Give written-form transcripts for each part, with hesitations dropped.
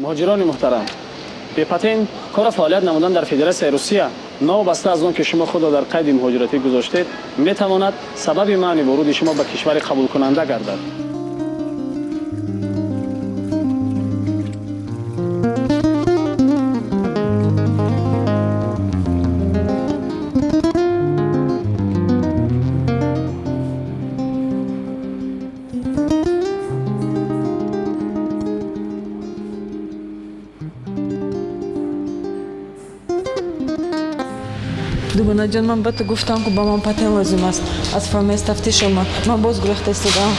مهاجران محترم، به پاتین کار فعالیت نمودن در فدراسیون روسیه نابسته از آن که شما خود را در قید مهاجرتی گذاشتید میتواند سبب منع ورود شما به کشور قبول کننده گردد. Дубана ҷон, ман ба ту гуфтам, ки ба ман патен лозим аст. Аз фамияс тафтиш омад. Ман боз гурехта истодам.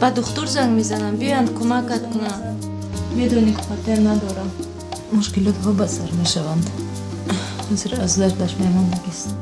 با دکتر زنگ میزنم بیاین کمکت کنم. میدونی که پاتر ندارم. مشکلات ها به سر میشوند. حاضر از دردش میمان بگیست.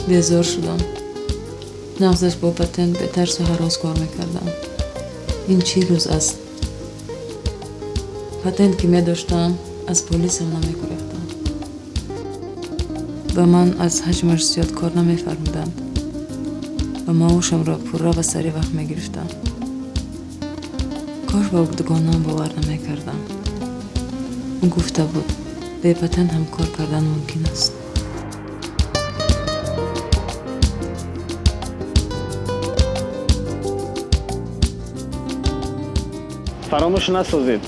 بیزار شدم. نغزش با پتن به ترس و هراس کار میکردم. این چی روز است؟ پتن که میداشتم از پلیس هم نمیگرفتم. به من از حجمش زیاد کار نمیفرمودند و معاشم را پره و سری وقت میگرفتم. کاش با دوگانه‌ام باور نمی‌کردم. او گفته بود به پتن هم کار کردن ممکن است. فراموش نسازید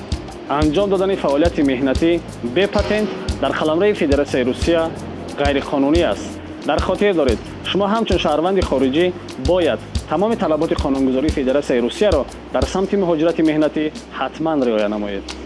انجام دادن فعالیت مهنتی به پتنت در قلمرو فدراسیای روسیه غیر قانونی است. در خاطر دارید شما همچون شهروند خارجی باید تمام طلبات قانونگذاری فدراسیای روسیه را در سمت مهاجرت مهنتی حتما رعایت نمایید.